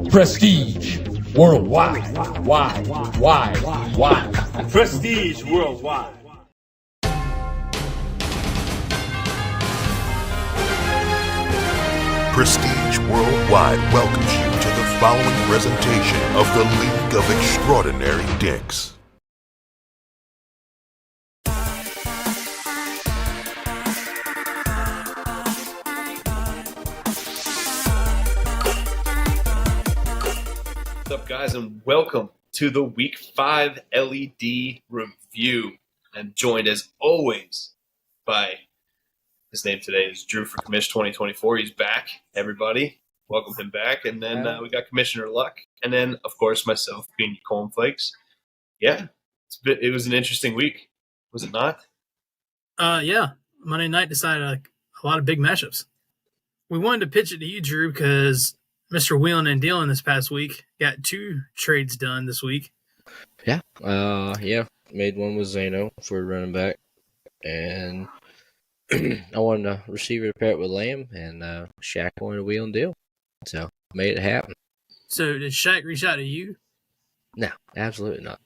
Prestige worldwide. Why? Prestige worldwide. Prestige Worldwide welcomes you to the following presentation of the League of Extraordinary Dicks. What's up, guys, and welcome to the Week 5 LED review. I'm joined, as always, by his name today is Drew for Commish 2024. He's back, everybody. Welcome him back. And then we got Commissioner Luck. And then, of course, myself, being Cornflakes. Yeah, it was an interesting week. Was it not? Yeah. Monday night decided a lot of big matchups. We wanted to pitch it to you, Drew, because Mr. Wheeling and Dealing this past week got 2 trades done this week. Yeah. Made one with Zano for running back. And I wanted a receiver to pair it with Lamb, and Shaq wanted a wheel and deal. So, made it happen. So, did Shaq reach out to you? No, absolutely not.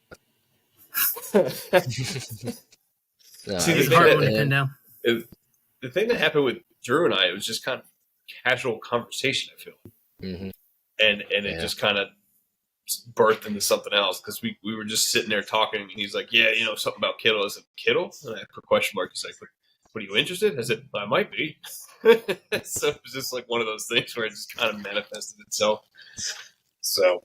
See, It's hard one to pin down. The thing that happened with Drew and I, it was just kind of casual conversation, I feel. Mm-hmm. And it just kind of birthed into something else, because we were just sitting there talking, and he's like, yeah, something about Kittle. I said, Kittle? And I put a question mark. He's like, what, are you interested? I said, I might be. So it was just like one of those things where it just kind of manifested itself. So,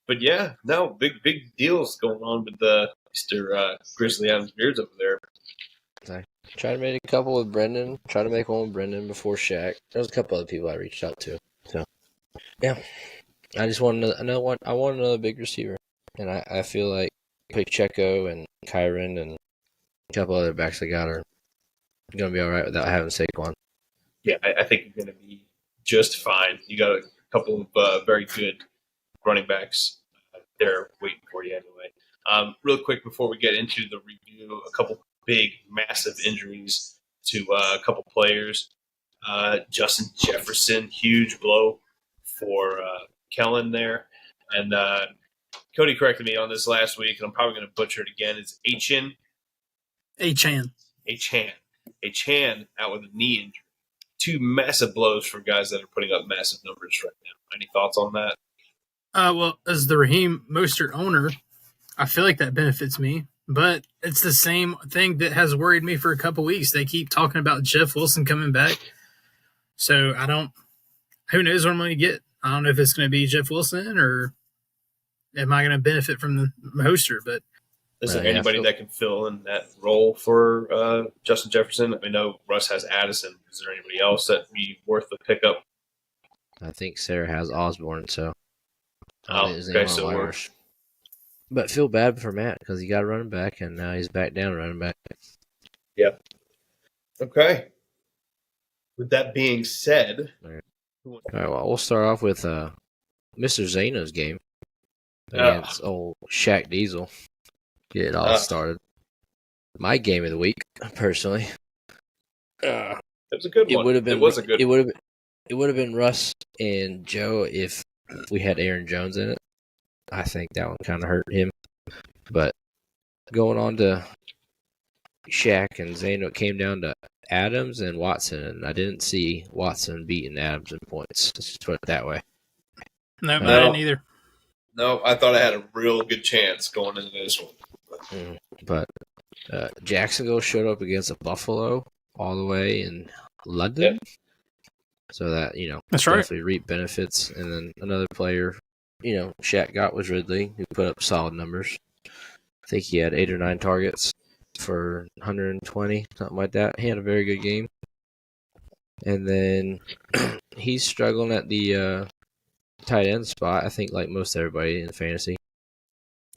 but yeah, no, big deals going on with Mr. Grizzly Adams Beards over there. I tried to make a couple with Brendan. Tried to make one with Brendan before Shaq. There was a couple other people I reached out to. So, yeah. I just want another one. I want another big receiver. And I feel like Pacheco and Kyron and a couple other backs I got are going to be all right without having Saquon. Yeah, I think you're going to be just fine. You got a couple of very good running backs there waiting for you anyway. Real quick before we get into the review, a couple big, massive injuries to a couple players. Justin Jefferson, huge blow for Kellen there. And Cody corrected me on this last week, and I'm probably going to butcher it again. It's Achan out with a knee injury. 2 massive blows for guys that are putting up massive numbers right now. Any thoughts on that? Well, as the Raheem Mostert owner, I feel like that benefits me. But it's the same thing that has worried me for a couple weeks. They keep talking about Jeff Wilson coming back. So who knows what I'm going to get? I don't know if it's going to be Jeff Wilson or am I going to benefit from the Mostert, but is there anybody that can fill in that role for Justin Jefferson? I know Russ has Addison. Is there anybody else that would be worth the pickup? I think Sarah has Osborne, so. Okay, so but feel bad for Matt because he got a running back, and now he's back down running back. Yeah. Okay. With that being said. All right, well, we'll start off with Mr. Zano's game against old Shaq Diesel. Get it all started. My game of the week, personally. It was a good one. It would have been Russ and Joe if we had Aaron Jones in it. I think that one kind of hurt him. But going on to Shaq and Zano, it came down to Adams and Watson, and I didn't see Watson beating Adams in points. Let's just put it that way. No, I didn't either. No, I thought I had a real good chance going into this one. But Jacksonville showed up against Buffalo all the way in London. Yep. So that, that's right. Definitely reap benefits. And then another player, Shaq got was Ridley, who put up solid numbers. I think he had 8 or 9 targets for 120, something like that. He had a very good game. And then he's struggling at the tight end spot, I think, like most everybody in fantasy.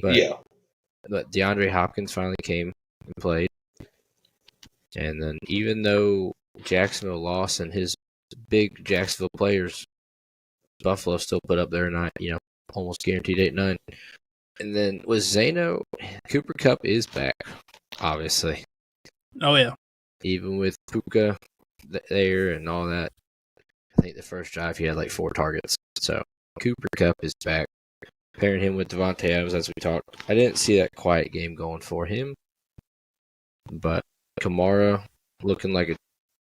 But DeAndre Hopkins finally came and played. And then even though Jacksonville lost and his big Jacksonville players, Buffalo still put up their 9, almost guaranteed 8-9. And then with Zano, Cooper Kupp is back, obviously. Oh, yeah. Even with Puka there and all that, I think the first drive he had like 4 targets. So Cooper Cup is back. Pairing him with Devontae Adams, as we talked. I didn't see that quiet game going for him. But Kamara looking like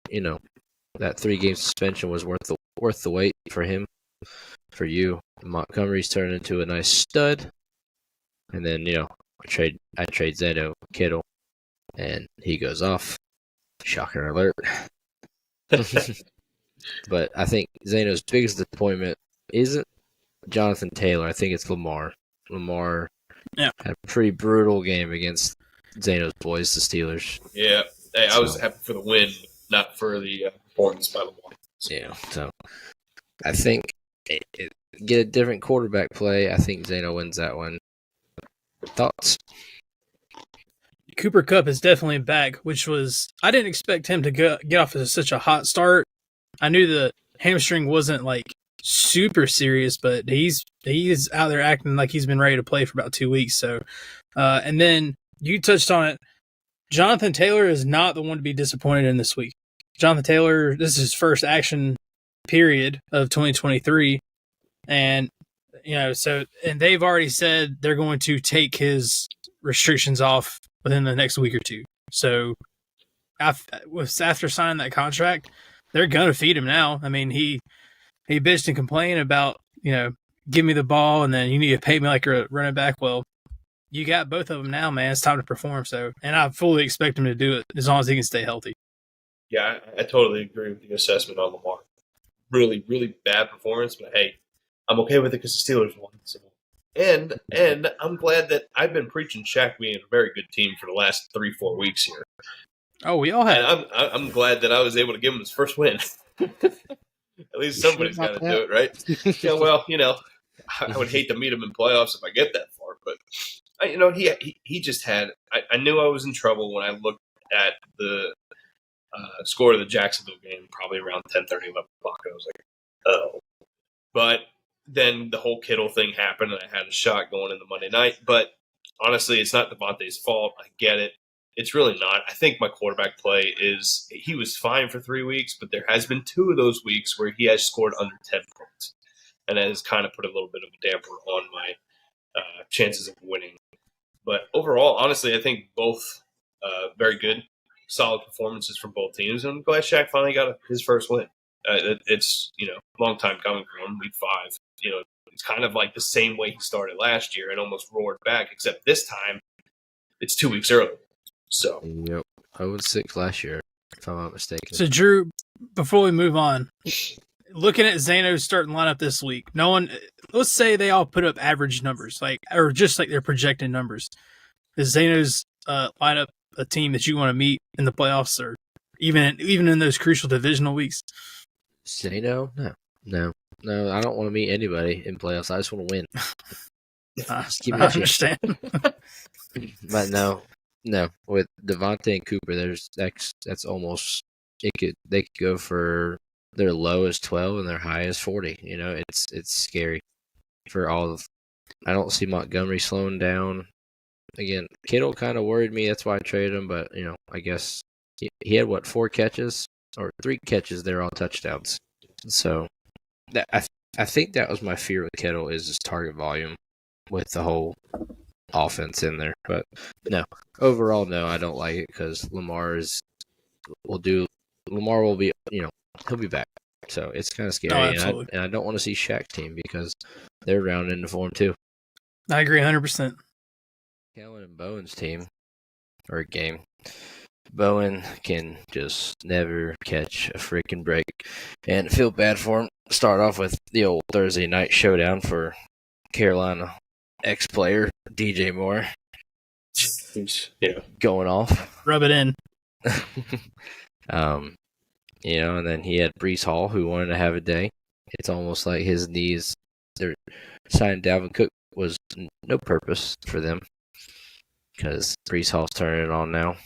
that 3-game suspension was worth the wait for him. For you, Montgomery's turned into a nice stud. And then, I trade Zeno Kittle, and he goes off. Shocker alert. But I think Zeno's biggest disappointment isn't Jonathan Taylor. I think it's Lamar. Lamar had a pretty brutal game against Zeno's boys, the Steelers. Yeah. Hey, I was happy for the win, not for the performance by Lamar. Yeah, so I think get a different quarterback play. I think Zeno wins that one. Thoughts? Cooper Cup is definitely back, which was I didn't expect him to get off to such a hot start. I knew the hamstring wasn't like super serious, but he's out there acting like he's been ready to play for about 2 weeks. So, and then you touched on it. Jonathan Taylor is not the one to be disappointed in this week. Jonathan Taylor, this is his first action period of 2023, and and they've already said they're going to take his restrictions off within the next week or two. So after signing that contract, they're going to feed him now. I mean, he bitched and complained about, give me the ball and then you need to pay me like you're a running back. Well, you got both of them now, man. It's time to perform. So, and I fully expect him to do it as long as he can stay healthy. Yeah, I totally agree with the assessment on Lamar. Really, really bad performance, but hey, I'm okay with it because the Steelers won. So. And I'm glad that I've been preaching Shaq being a very good team for the last 3-4 weeks here. Oh, we all have. And I'm glad that I was able to give him his first win. At least somebody's got to do it, right? Yeah, well, I would hate to meet him in playoffs if I get that far, but he just had. I knew I was in trouble when I looked at the score of the Jacksonville game, probably around 10:30, 11 o'clock. I was like, oh. But then the whole Kittle thing happened, and I had a shot going into Monday night. But honestly, it's not Devontae's fault. I get it. It's really not. I think my quarterback play he was fine for 3 weeks, but there has been 2 of those weeks where he has scored under 10 points. And that has kind of put a little bit of a damper on my chances of winning. But overall, honestly, I think both very good, solid performances from both teams. And I'm glad Shaq finally got his first win. It's, a long time coming for him, week 5. It's kind of like the same way he started last year and almost roared back, except this time it's 2 weeks early. So, yep, 0-6 last year, if I'm not mistaken. So, Drew, before we move on, looking at Zano's starting lineup this week, let's say they all put up average numbers, or just like their projected numbers. Is Zano's lineup a team that you want to meet in the playoffs, or even in those crucial divisional weeks? Zano? No. I don't want to meet anybody in playoffs. I just want to win. Just give me a chance. I understand. But no. With Devontae and Cooper, that's almost they could go for their low is 12 and their high is 40. It's scary for all of. I don't see Montgomery slowing down. Again, Kittle kind of worried me. That's why I traded him. But I guess he had 4 catches or 3 catches. They're all touchdowns. So I think that was my fear with Kittle is his target volume with the whole offense in there. But no, overall, no, I don't like it because Lamar will be, he'll be back. So it's kind of scary. And I don't want to see Shaq's team because they're rounding into form too. I agree 100%. Kellen and Bowen's team or game. Bowen can just never catch a freaking break. And I feel bad for him. Start off with the old Thursday night showdown for Carolina ex-player DJ Moore. Going off. Rub it in. And then he had Breece Hall who wanted to have a day. It's almost like his knees, they're signing Dalvin Cook was no purpose for them because Breece Hall's turning it on now.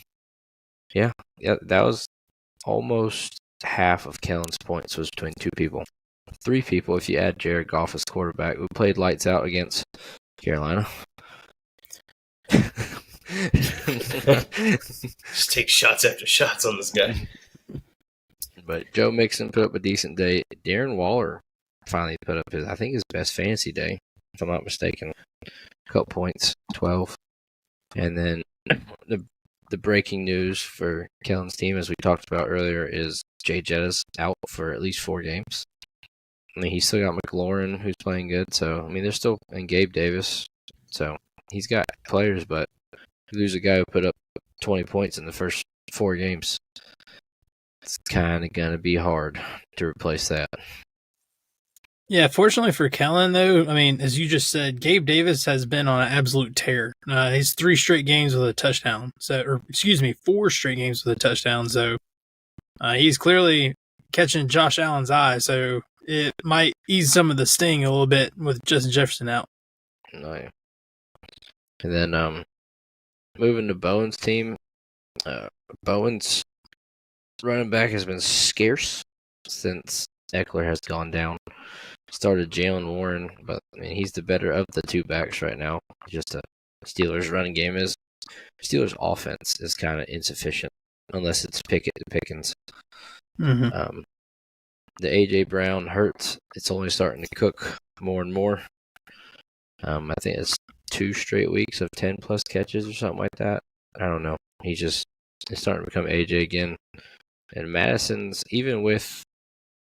Yeah, that was almost half of Kellen's points was between 2 people. 3 people if you add Jared Goff as quarterback who played lights out against Carolina. Just take shots after shots on this guy. But Joe Mixon put up a decent day. Darren Waller finally put up I think his best fantasy day, if I'm not mistaken. A couple points, 12. And then the breaking news for Kellen's team, as we talked about earlier, is Jay Jetta's out for at least 4 games. I mean, he's still got McLaurin, who's playing good. So, I mean, they're still, and Gabe Davis. So, he's got players, but you lose a guy who put up 20 points in the first 4 games. It's kind of going to be hard to replace that. Yeah, fortunately for Kellen, though, I mean, as you just said, Gabe Davis has been on an absolute tear. He's 3 straight games with a touchdown. 4 straight games with a touchdown. So he's clearly catching Josh Allen's eye. So it might ease some of the sting a little bit with Justin Jefferson out. Oh, yeah. And then moving to Bowen's team, Bowen's running back has been scarce since Eckler has gone down. Started Jalen Warren, but I mean he's the better of the 2 backs right now. Just a Steelers running game is. Steelers offense is kind of insufficient unless it's Pickett to Pickens. Mm-hmm. The A.J. Brown hurts. It's only starting to cook more and more. I think it's 2 straight weeks of 10-plus catches or something like that. I don't know. It's starting to become A.J. again. And Madison's, even with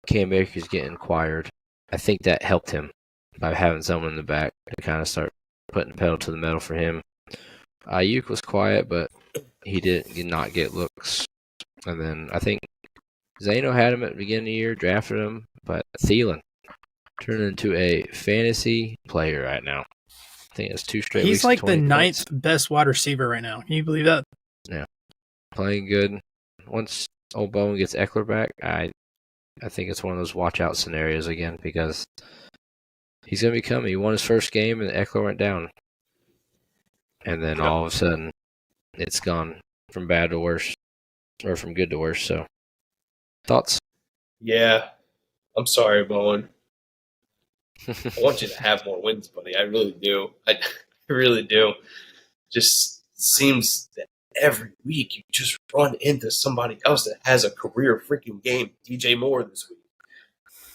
Cam Akers getting acquired, I think that helped him by having someone in the back to kind of start putting the pedal to the metal for him. Ayuk was quiet, but he did not get looks. And then I think Zano had him at the beginning of the year, drafted him, but Thielen turned into a fantasy player right now. I think it's 2 straight weeks. He's like the 9th points. best wide receiver right now. Can you believe that? Yeah. Playing good. Once old Bowen gets Eckler back, I think it's one of those watch-out scenarios again because he's going to be coming. He won his first game, and Eckler went down. And then all of a sudden, it's gone from bad to worse, or from good to worse. So, thoughts? Yeah. I'm sorry, Bowen. I want you to have more wins, buddy. I really do. I really do. Just seems that every week you just run into somebody else that has a career freaking game. DJ Moore this week.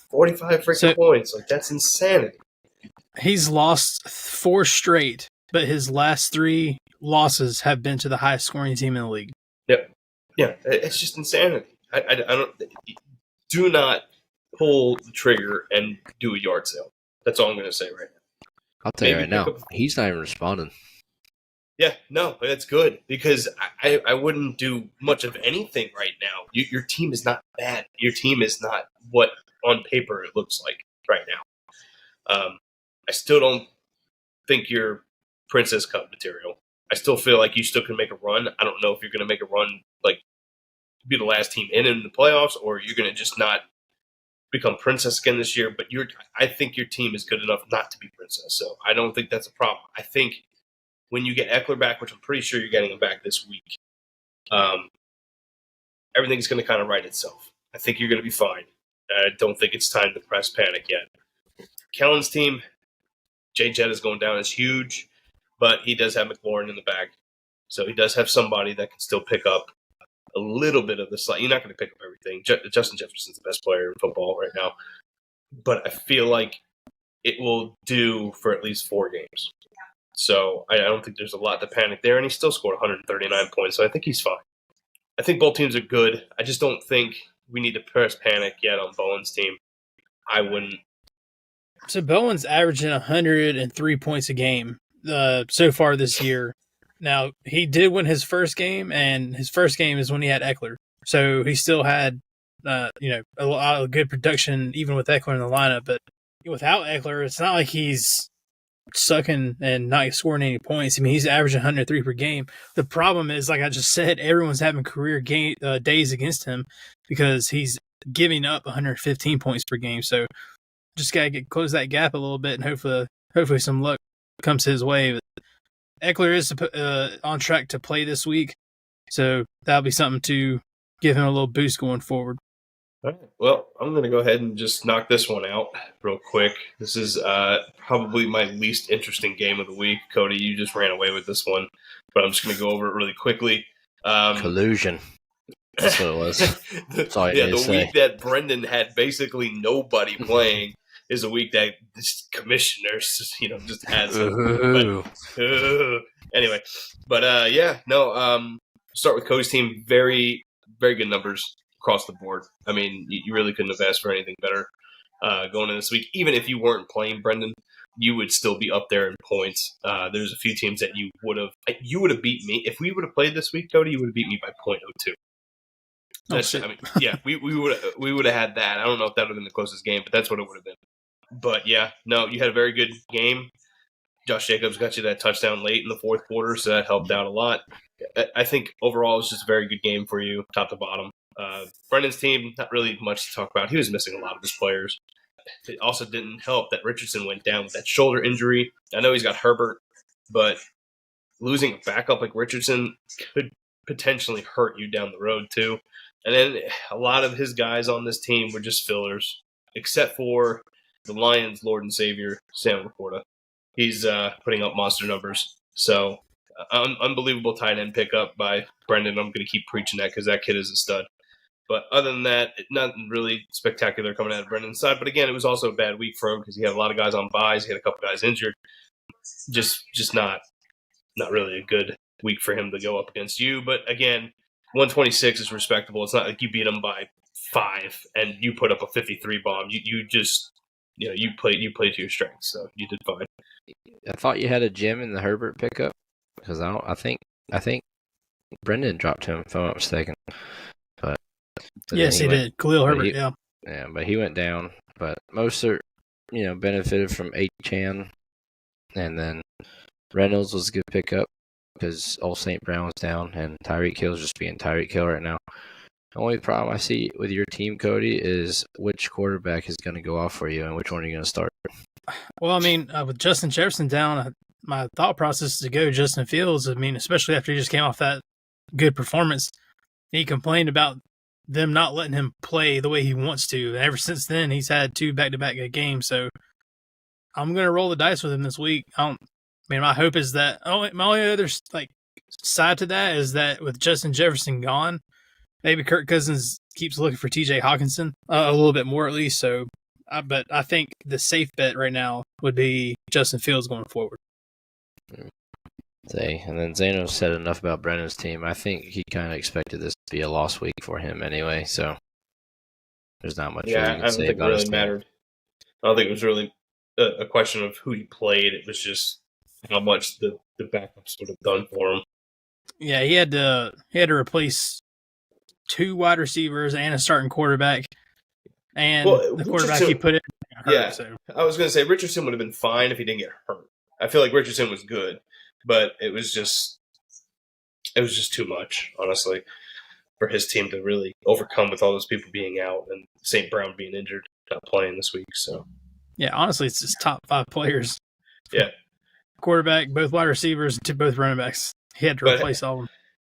45 freaking points. Like, that's insanity. He's lost 4 straight, but his last 3 losses have been to the highest scoring team in the league. Yep. Yeah, it's just insanity. I don't. Do not pull the trigger and do a yard sale. That's all I'm going to say right now. I'll tell you right now, he's not even responding. Yeah, no, that's good because I wouldn't do much of anything right now. Your team is not bad. Your team is not what on paper it looks like right now. I still don't think you're Princess Cup material. I still feel like you still can make a run. I don't know if you're going to make a run like be the last team in the playoffs or you're going to just not become Princess again this year. But I think your team is good enough not to be Princess. So I don't think that's a problem. I think when you get Eckler back, which I'm pretty sure you're getting him back this week, everything's going to kind of right itself. I think you're going to be fine. I don't think it's time to press panic yet. Kellen's team, Jay Jett is going down. It's huge, but he does have McLaurin in the back. So he does have somebody that can still pick up a little bit of the slack. You're not going to pick up everything. Justin Jefferson's the best player in football right now. But I feel like it will do for at least 4 games. So I don't think there's a lot to panic there. And he still scored 139 points, so I think he's fine. I think both teams are good. I just don't think we need to press panic yet on Bowen's team. I wouldn't. So Bowen's averaging 103 points a game so far this year. Now, he did win his first game, and his first game is when he had Eckler. So he still had, a lot of good production even with Eckler in the lineup. But without Eckler, it's not like he's sucking and not scoring any points. I mean, he's averaging 103 per game. The problem is, like I just said, everyone's having career days against him because he's giving up 115 points per game. So just got to close that gap a little bit, and hopefully some luck comes his way. But Eckler is on track to play this week, so that'll be something to give him a little boost going forward. All right. Well, I'm going to go ahead and just knock this one out real quick. This is probably my least interesting game of the week. Cody, you just ran away with this one, but I'm just going to go over it really quickly. Collusion. That's what it was. That's all the week that Brendan had basically nobody playing. is a week that this commissioners, just has it. Ooh. Anyway, but start with Cody's team. Very, very good numbers across the board. I mean, you really couldn't have asked for anything better going in this week. Even if you weren't playing Brendan, you would still be up there in points. There's a few teams that you would have beat me if we would have played this week, Cody. You would have beat me by .02. We would have had that. I don't know if that would have been the closest game, but that's what it would have been. But yeah, no, you had a very good game. Josh Jacobs got you that touchdown late in the fourth quarter, so that helped out a lot. I think overall it was just a very good game for you, top to bottom. Brendan's team, not really much to talk about. He was missing a lot of his players. It also didn't help that Richardson went down with that shoulder injury. I know he's got Herbert, but losing a backup like Richardson could potentially hurt you down the road too. And then a lot of his guys on this team were just fillers, except for the Lions' Lord and Savior, Sam Laporta. He's putting up monster numbers. So, unbelievable tight end pickup by Brendan. I'm going to keep preaching that because that kid is a stud. But other than that, nothing really spectacular coming out of Brendan's side. But again, it was also a bad week for him because he had a lot of guys on buys. He had a couple guys injured. Just not really a good week for him to go up against you. But again, 126 is respectable. It's not like you beat him by 5 and you put up a 53 bomb. You just you played to your strengths, so you did fine. I thought you had a gem in the Herbert pickup because I think Brendan dropped him if I'm not mistaken. But yes, he did. Khalil Herbert, yeah. Yeah, but he went down. But Mostert, benefited from Chan, and then Reynolds was a good pickup because old St. Brown was down, and Tyreek Hill's just being Tyreek Hill right now. The only problem I see with your team, Cody, is which quarterback is going to go off for you and which one are you going to start? Well, I mean, with Justin Jefferson down, my thought process is to go Justin Fields. I mean, especially after he just came off that good performance. He complained about them not letting him play the way he wants to. And ever since then, he's had 2 back-to-back good games. So I'm going to roll the dice with him this week. My hope is that my only other side to that is that with Justin Jefferson gone, maybe Kirk Cousins keeps looking for T.J. Hawkinson a little bit more at least. So, but I think the safe bet right now would be Justin Fields going forward. And then Zano said enough about Brennan's team. I think he kind of expected this to be a lost week for him anyway. So there's not much. Yeah, I don't think it really mattered. I don't think it was really a question of who he played. It was just how much the backups would have done for him. Yeah, he had to replace 2 wide receivers and a starting quarterback, and the quarterback he put in hurt. Yeah, so. I was going to say Richardson would have been fine if he didn't get hurt. I feel like Richardson was good, but it was just too much, honestly, for his team to really overcome with all those people being out and St. Brown being injured, not playing this week. So yeah, honestly, it's his top 5 players. Yeah. Quarterback, both wide receivers, to both running backs. He had to replace all of them.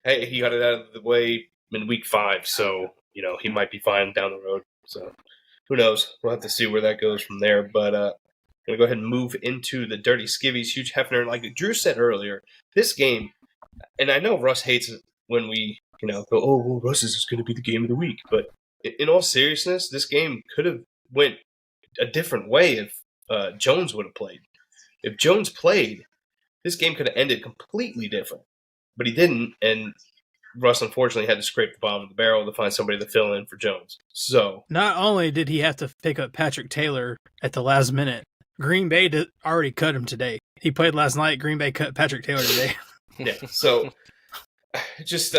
Hey, he got it out of the way in week 5, so, he might be fine down the road. So who knows? We'll have to see where that goes from there. But I'm going to go ahead and move into the Dirty Skivvies, Hugh Hefner. Like Drew said earlier, this game, and I know Russ hates it when we, go, oh, well, Russ is going to be the game of the week. But in all seriousness, this game could have went a different way if Jones would have played. If Jones played, this game could have ended completely different. But he didn't, and Russ unfortunately had to scrape the bottom of the barrel to find somebody to fill in for Jones. So not only did he have to pick up Patrick Taylor at the last minute, Green Bay already cut him today. He played last night. Green Bay cut Patrick Taylor today. Yeah, so just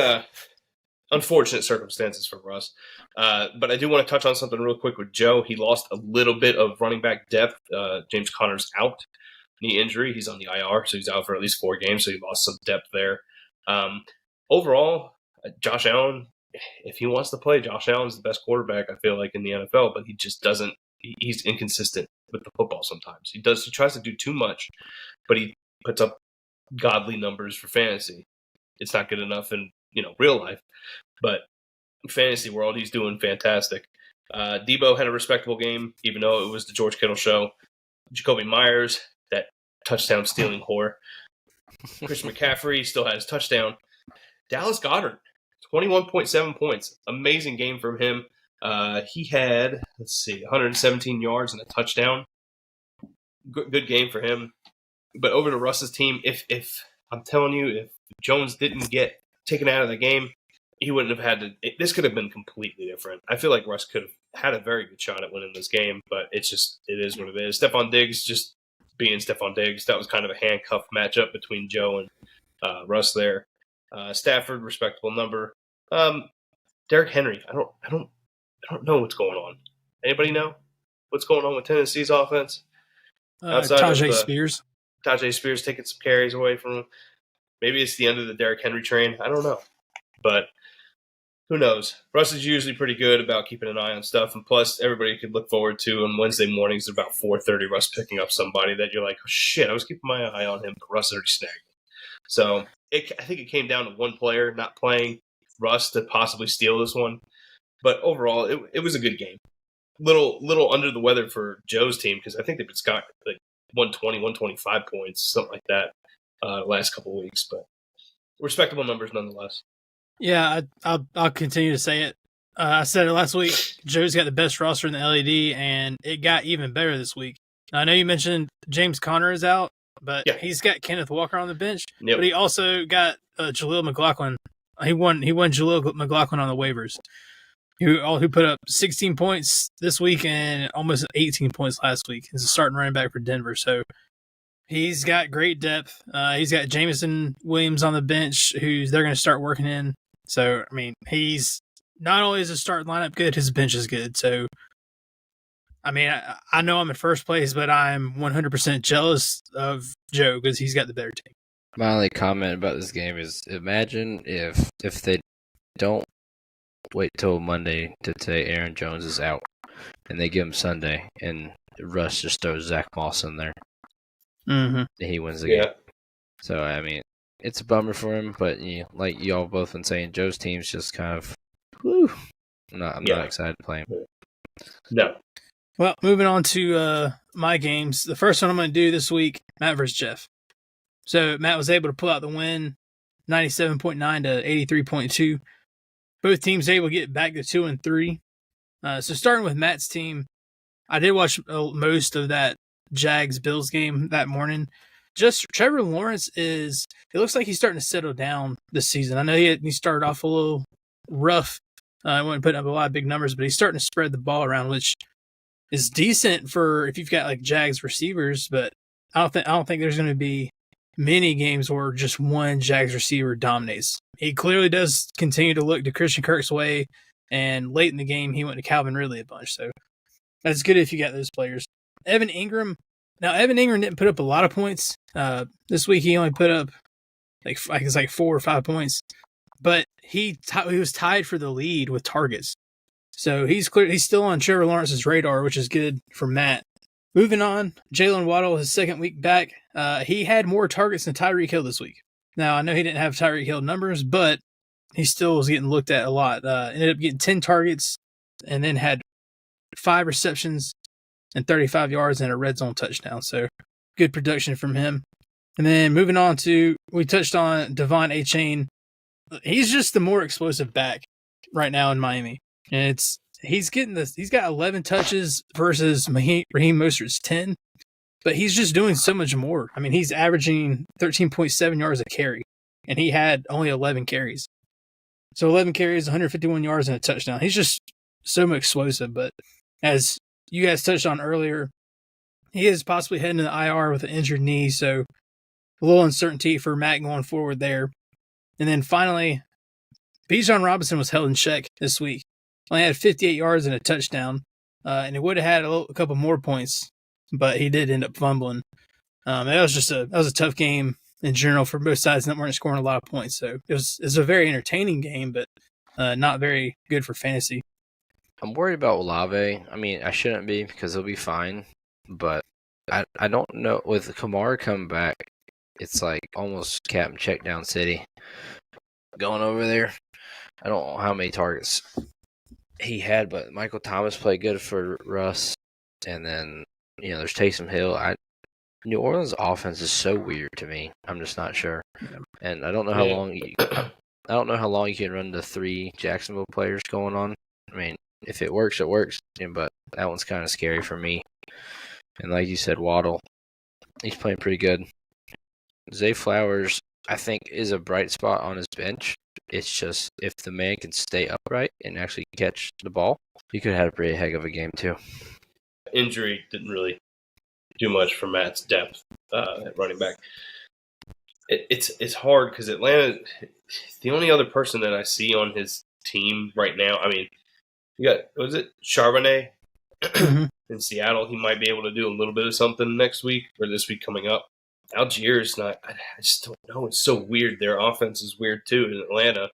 unfortunate circumstances for Russ. But I do want to touch on something real quick with Joe. He lost a little bit of running back depth. James Conner's out. Knee injury. He's on the IR, so he's out for at least 4 games, so he lost some depth there. Overall, Josh Allen, if he wants to play, Josh Allen's the best quarterback, I feel like, in the NFL, but he just doesn't – he's inconsistent with the football sometimes. He tries to do too much, but he puts up godly numbers for fantasy. It's not good enough in, real life, but in fantasy world, he's doing fantastic. Debo had a respectable game, even though it was the George Kittle show. Jacoby Myers, that touchdown stealing whore. Christian McCaffrey still had his touchdown. Dallas Goedert, 21.7 points. Amazing game from him. He had, 117 yards and a touchdown. Good game for him. But over to Russ's team, if I'm telling you, if Jones didn't get taken out of the game, he wouldn't have had to. This could have been completely different. I feel like Russ could have had a very good shot at winning this game, but it is what it is. Stephon Diggs just being Stephon Diggs. That was kind of a handcuff matchup between Joe and Russ there. Stafford, respectable number. Derrick Henry, I don't know what's going on. Anybody know what's going on with Tennessee's offense? Outside Tajay of Spears. Tajay Spears taking some carries away from him. Maybe it's the end of the Derrick Henry train. I don't know. But who knows? Russ is usually pretty good about keeping an eye on stuff. And plus, everybody could look forward to on Wednesday mornings at about 4:30, Russ picking up somebody that you're like, oh, shit, I was keeping my eye on him, but Russ already snagged him. So I think it came down to one player not playing Russ to possibly steal this one. But overall, it was a good game. Little under the weather for Joe's team because I think they've got like 120, 125 points, something like that, last couple of weeks. But respectable numbers nonetheless. Yeah, I'll continue to say it. I said it last week. Joe's got the best roster in the LED, and it got even better this week. I know you mentioned James Conner is out, but he's got Kenneth Walker on the bench. Yep. But he also got Jaleel McLaughlin. He won Jaleel McLaughlin on the waivers. Who put up 16 points this week and almost 18 points last week. He's a starting running back for Denver, so he's got great depth. He's got Jameson Williams on the bench, who's they're going to start working in. So, I mean, he's not only is his start lineup good, his bench is good. So, I mean, I know I'm in first place, but I'm 100% jealous of Joe because he's got the better team. My only comment about this game is imagine if they don't wait till Monday to say Aaron Jones is out and they give him Sunday and Russ just throws Zach Moss in there. Mm-hmm. And he wins the game. So, I mean, it's a bummer for him, but like y'all both been saying, Joe's team's just kind of, whew. I'm not excited to play him. No. Well, moving on to my games. The first one I'm going to do this week, Matt versus Jeff. So Matt was able to pull out the win, 97.9 to 83.2. Both teams able to get back to 2-3. So starting with Matt's team, I did watch most of that Jags-Bills game that morning. Just Trevor Lawrence it looks like he's starting to settle down this season. I know he started off a little rough. He wasn't putting up a lot of big numbers, but he's starting to spread the ball around, which is decent for if you've got like Jags receivers, but I don't think there's going to be many games where just one Jags receiver dominates. He clearly does continue to look to Christian Kirk's way, and late in the game, he went to Calvin Ridley a bunch. So that's good if you got those players. Evan Ingram didn't put up a lot of points. This week he only put up like 4 or 5 points, but he was tied for the lead with targets. So he's still on Trevor Lawrence's radar, which is good for Matt. Moving on, Jalen Waddle, his second week back, he had more targets than Tyreek Hill this week. Now, I know he didn't have Tyreek Hill numbers, but he still was getting looked at a lot. Ended up getting 10 targets and then had 5 receptions and 35 yards and a red zone touchdown. So good production from him. And then moving on we touched on Devon Achane. He's just the more explosive back right now in Miami. And he's got 11 touches versus Raheem Mostert's 10, but he's just doing so much more. I mean, he's averaging 13.7 yards a carry, and he had only 11 carries. So 11 carries, 151 yards, and a touchdown. He's just so explosive, but as you guys touched on earlier, he is possibly heading to the IR with an injured knee, so a little uncertainty for Matt going forward there. And then finally, Bijan Robinson was held in check this week. Only had 58 yards and a touchdown, and he would have had a couple more points, but he did end up fumbling. That was a tough game in general for both sides. That weren't scoring a lot of points, so it was a very entertaining game, but not very good for fantasy. I'm worried about Olave. I mean, I shouldn't be because he'll be fine, but I don't know. With Kamara coming back, it's like almost Captain Checkdown City going over there. I don't know how many targets he had, but Michael Thomas played good for Russ. And then, there's Taysom Hill. New Orleans' offense is so weird to me. I'm just not sure. And I don't know how long you can run the 3 Jacksonville players going on. I mean, if it works, it works. But that one's kind of scary for me. And like you said, Waddle, he's playing pretty good. Zay Flowers, I think, is a bright spot on his bench. It's just if the man can stay upright and actually catch the ball, he could have had a pretty heck of a game too. Injury didn't really do much for Matt's depth at running back. It's hard because Atlanta, the only other person that I see on his team right now, I mean, you got, was it Charbonnet in Seattle? He might be able to do a little bit of something next week or this week coming up. Algiers, not. I just don't know. It's so weird. Their offense is weird too in Atlanta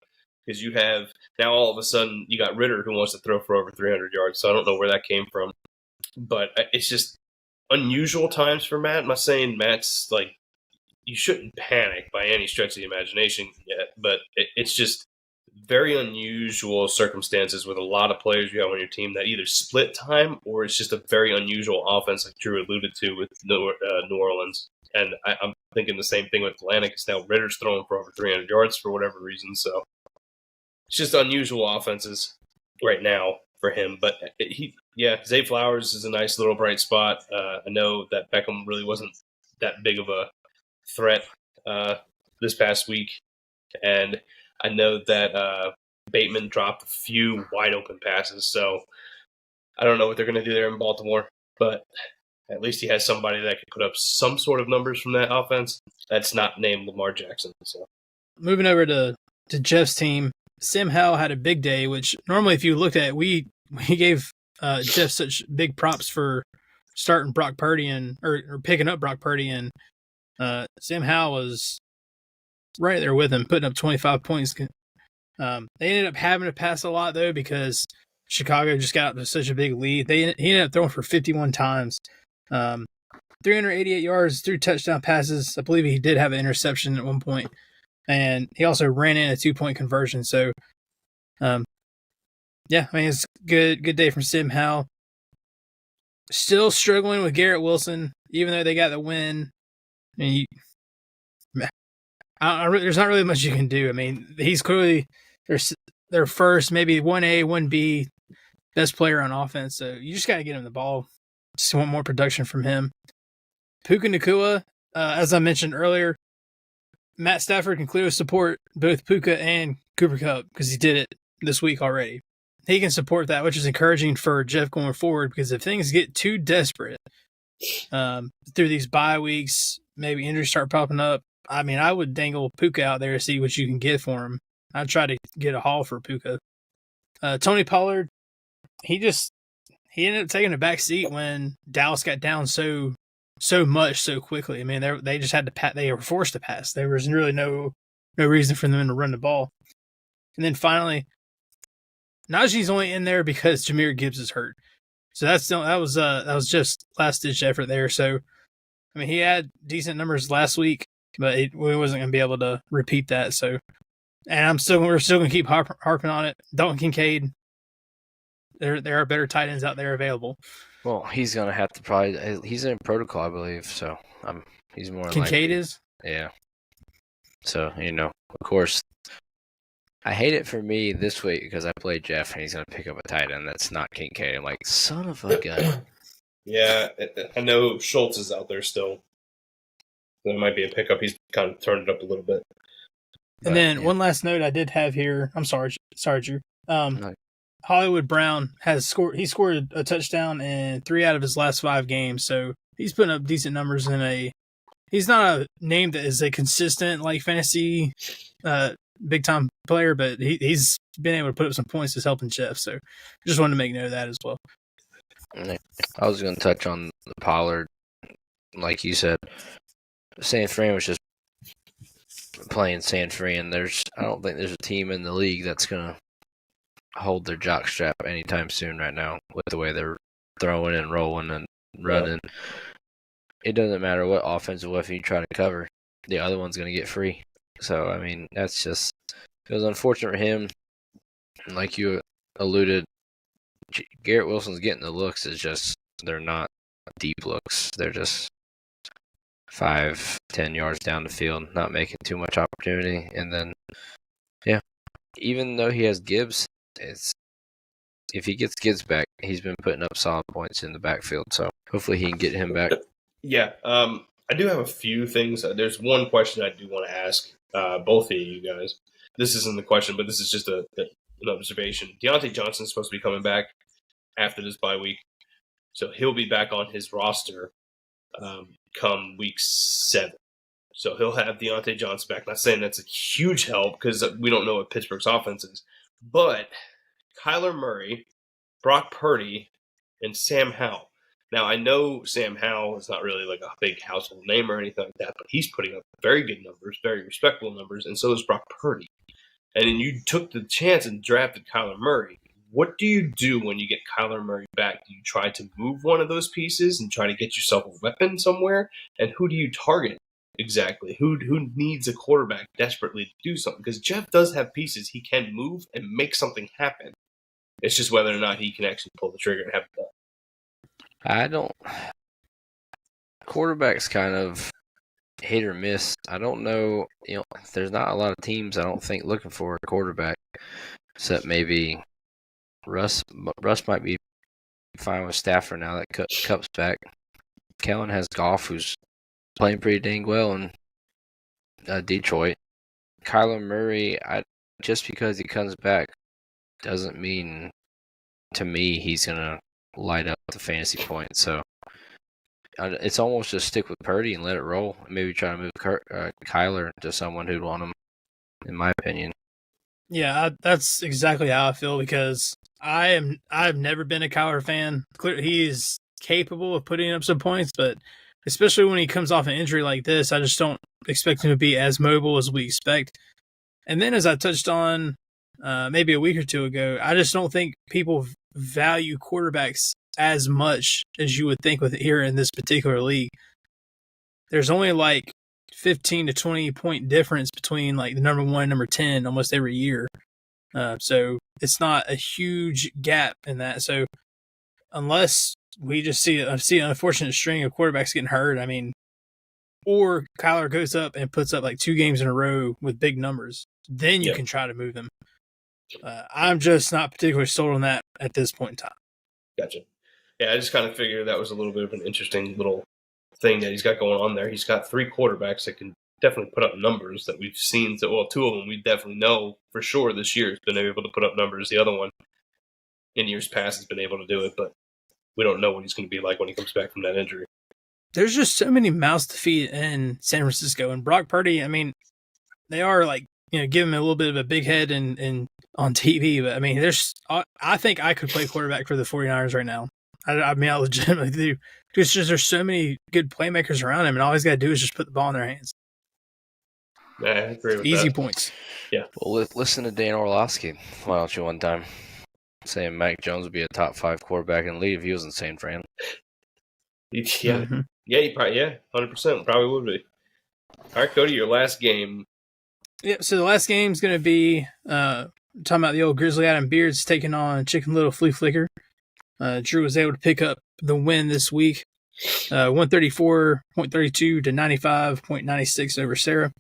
because you have now all of a sudden you got Ritter who wants to throw for over 300 yards. So I don't know where that came from, but it's just unusual times for Matt. I'm not saying Matt's like you shouldn't panic by any stretch of the imagination yet, but it's just very unusual circumstances with a lot of players you have on your team that either split time or it's just a very unusual offense like Drew alluded to with New Orleans. And I'm thinking the same thing with Atlanta because now Ritter's throwing for over 300 yards for whatever reason. So it's just unusual offenses right now for him. But Zay Flowers is a nice little bright spot. I know that Beckham really wasn't that big of a threat this past week. And I know that Bateman dropped a few wide open passes. So I don't know what they're going to do there in Baltimore. But at least he has somebody that can put up some sort of numbers from that offense that's not named Lamar Jackson. So, moving over to Jeff's team, Sam Howell had a big day, which normally if you looked at it, we gave Jeff such big props for starting Brock Purdy or picking up Brock Purdy, and Sam Howell was right there with him, putting up 25 points. They ended up having to pass a lot, though, because Chicago just got out to such a big lead. He ended up throwing for 51 times. 388 yards, 3 touchdown passes. I believe he did have an interception at one point. And he also ran in a 2-point conversion. So, it's good day from Sam Howell. Still struggling with Garrett Wilson, even though they got the win. I mean, there's not really much you can do. I mean, he's clearly their first, maybe 1A, 1B best player on offense. So you just got to get him the ball. Just want more production from him. Puka Nacua, as I mentioned earlier, Matt Stafford can clearly support both Puka and Cooper Kupp because he did it this week already. He can support that, which is encouraging for Jeff going forward because if things get too desperate through these bye weeks, maybe injuries start popping up, I mean, I would dangle Puka out there to see what you can get for him. I'd try to get a haul for Puka. Tony Pollard, he ended up taking a back seat when Dallas got down so much so quickly. I mean, they just had to they were forced to pass. There was really no reason for them to run the ball. And then finally, Najee's only in there because Jahmyr Gibbs is hurt. So that was just last ditch effort there. So I mean, he had decent numbers last week, but we wasn't going to be able to repeat that. So, and we're still going to keep harping on it. Dalton Kincaid. There are better tight ends out there available. Well, he's gonna have to he's in protocol, I believe. So he's more Kincaid likely. is. Yeah. So of course, I hate it for me this week because I played Jeff and he's gonna pick up a tight end that's not Kincaid. I'm like, son of a gun. Yeah, I know Schultz is out there still. There might be a pickup. He's kind of turned it up a little bit. And then one last note I did have here. I'm sorry, Drew. No. Hollywood Brown he scored a touchdown in 3 out of his last 5 games, so he's putting up decent numbers he's not a name that is a consistent like fantasy big time player, but he's been able to put up some points that's helping Jeff, so just wanted to make note of that as well. I was going to touch on the Pollard, like you said. San Fran was just playing San Fran. I don't think there's a team in the league that's going to hold their jockstrap anytime soon right now with the way they're throwing and rolling and running. Yeah. It doesn't matter what offensive weapon you try to cover, the other one's going to get free. So, I mean, it was unfortunate for him. And like you alluded, Garrett Wilson's getting the looks. They're not deep looks. They're just 5-10 yards down the field, not making too much opportunity. And then, even though he has Gibbs, if he gets Gibbs back, he's been putting up solid points in the backfield. So hopefully he can get him back. Yeah, I do have a few things. There's one question I do want to ask both of you guys. This isn't the question, but this is just an observation. Deontay Johnson's supposed to be coming back after this bye week, so he'll be back on his roster come week 7. So he'll have Deontay Johnson back. Not saying that's a huge help because we don't know what Pittsburgh's offense is, but Kyler Murray, Brock Purdy, and Sam Howell. Now, I know Sam Howell is not really like a big household name or anything like that, but he's putting up very good numbers, very respectable numbers, and so is Brock Purdy. And then you took the chance and drafted Kyler Murray. What do you do when you get Kyler Murray back? Do you try to move one of those pieces and try to get yourself a weapon somewhere? And who do you target exactly? Who needs a quarterback desperately to do something? Because Jeff does have pieces he can move and make something happen. It's just whether or not he can actually pull the trigger and have it done. I don't. Quarterback's kind of hit or miss. I don't know. There's not a lot of teams I don't think looking for a quarterback, except maybe Russ. Russ might be fine with Stafford now that Cup's back. Kellen has Goff, who's playing pretty dang well in Detroit. Kyler Murray, just because he comes back doesn't mean to me he's gonna light up the fantasy points. So it's almost just stick with Purdy and let it roll. Maybe try to move Kyler to someone who'd want him, in my opinion. Yeah, that's exactly how I feel because I've never been a Kyler fan. Clearly, he is capable of putting up some points, but especially when he comes off an injury like this, I just don't expect him to be as mobile as we expect. And then, as I touched on maybe a week or two ago, I just don't think people value quarterbacks as much as you would think with it here in this particular league. There's only like 15 to 20 point difference between like the number 1 and number 10 almost every year. So it's not a huge gap in that. So unless we just see an unfortunate string of quarterbacks getting hurt, I mean, or Kyler goes up and puts up like 2 games in a row with big numbers, then you can try to move him. I'm just not particularly sold on that at this point in time. Gotcha. Yeah, I just kind of figured that was a little bit of an interesting little thing that he's got going on there. He's got 3 quarterbacks that can definitely put up numbers that we've seen. Well, 2 of them we definitely know for sure this year has been able to put up numbers. The other one in years past has been able to do it, but we don't know what he's going to be like when he comes back from that injury. There's just so many mouths to feed in San Francisco. And Brock Purdy, I mean, they are like, give him a little bit of a big head and on TV. But, I mean, I think I could play quarterback for the 49ers right now. I mean, I legitimately do. Because there's so many good playmakers around him, and all he's got to do is just put the ball in their hands. Yeah, I agree with Easy that. points. Yeah. Well, listen to Dan Orlovsky. Why don't you one time? Saying Mac Jones would be a top 5 quarterback in the league if he was in San Fran. Yeah. Mm-hmm. Yeah, 100% probably would be. All right, go to your last game. Yeah, so the last game is going to be talking about the old Grizzly Adam Beards taking on Chicken Little Flea Flicker. Drew was able to pick up the win this week, 134.32 to 95.96 over Sarah.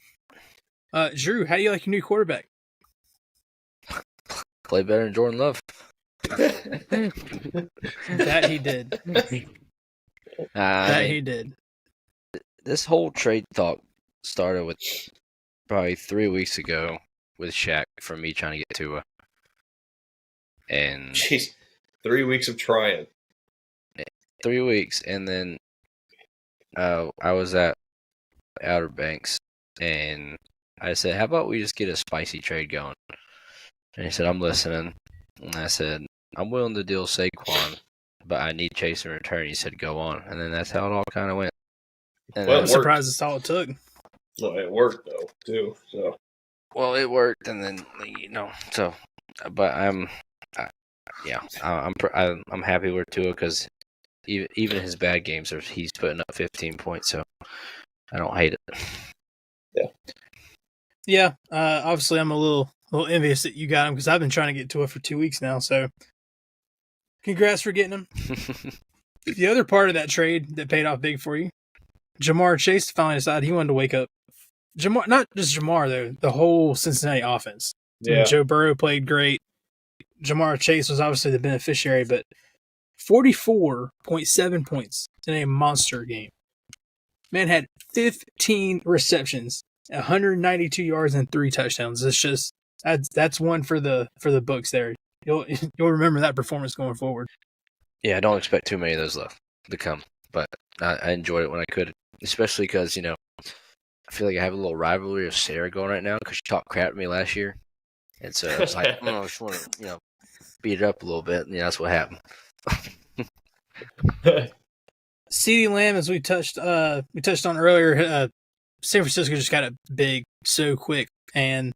Drew, how do you like your new quarterback? Play better than Jordan Love. That he did. He did. This whole trade talk started with probably 3 weeks ago with Shaq for me trying to get Tua. And jeez, 3 weeks of trying. 3 weeks, and then I was at Outer Banks, and I said, "How about we just get a spicy trade going?" And he said, "I'm listening." And I said, "I'm willing to deal Saquon, but I need Chase in return." He said, "Go on." And then that's how it all kind of went. And I'm surprised it's all it took. Well, it worked though too. So. Well, it worked, and then so, but I'm happy with Tua because even his bad games he's putting up 15 points, so I don't hate it. Yeah. Yeah. Obviously, I'm a little envious that you got him because I've been trying to get Tua for 2 weeks now. So, congrats for getting him. The other part of that trade that paid off big for you, Jamar Chase finally decided he wanted to wake up. Not just Jamar though, the whole Cincinnati offense. Yeah. Joe Burrow played great. Jamar Chase was obviously the beneficiary, but 44.7 points in a monster game. Man had 15 receptions, 192 yards, and 3 touchdowns. It's just that's one for the books there. You'll remember that performance going forward. Yeah, I don't expect too many of those left to come, but I enjoyed it when I could, especially because, I feel like I have a little rivalry with Sarah going right now because she talked crap to me last year. And so it's like, I just want to, beat it up a little bit. And that's what happened. CeeDee Lamb, as we touched on earlier, San Francisco just got it big so quick. And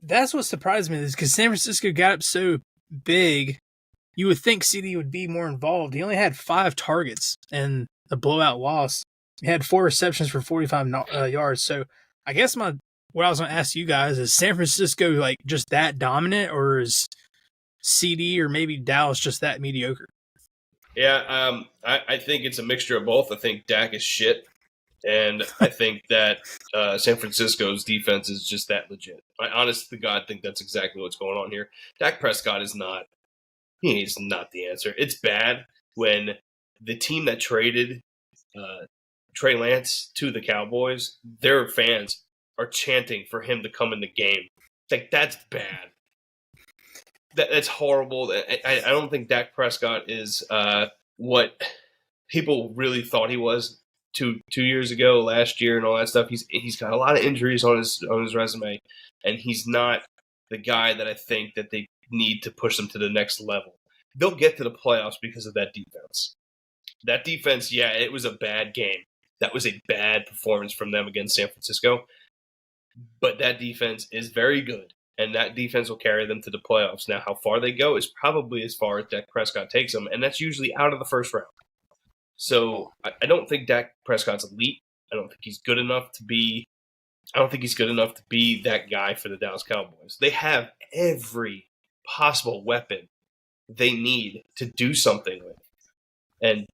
that's what surprised me is because San Francisco got up so big, you would think CeeDee would be more involved. He only had 5 targets in the blowout loss. He had 4 receptions for 45 yards. So I guess what I was going to ask you guys is San Francisco like just that dominant, or is CeeDee or maybe Dallas just that mediocre? Yeah, I think it's a mixture of both. I think Dak is shit, and I think that San Francisco's defense is just that legit. I honest to God think that's exactly what's going on here. Dak Prescott is not. He's not the answer. It's bad when the team that traded Trey Lance to the Cowboys, their fans are chanting for him to come in the game. Like, that's bad. That's horrible. I don't think Dak Prescott is what people really thought he was two years ago, last year, and all that stuff. He's got a lot of injuries on his resume, and he's not the guy that I think that they need to push them to the next level. They'll get to the playoffs because of that defense. That defense, yeah, it was a bad game. That was a bad performance from them against San Francisco. But that defense is very good, and that defense will carry them to the playoffs. Now, how far they go is probably as far as Dak Prescott takes them, and that's usually out of the first round. So I don't think Dak Prescott's elite. I don't think he's good enough to be that guy for the Dallas Cowboys. They have every possible weapon they need to do something with. And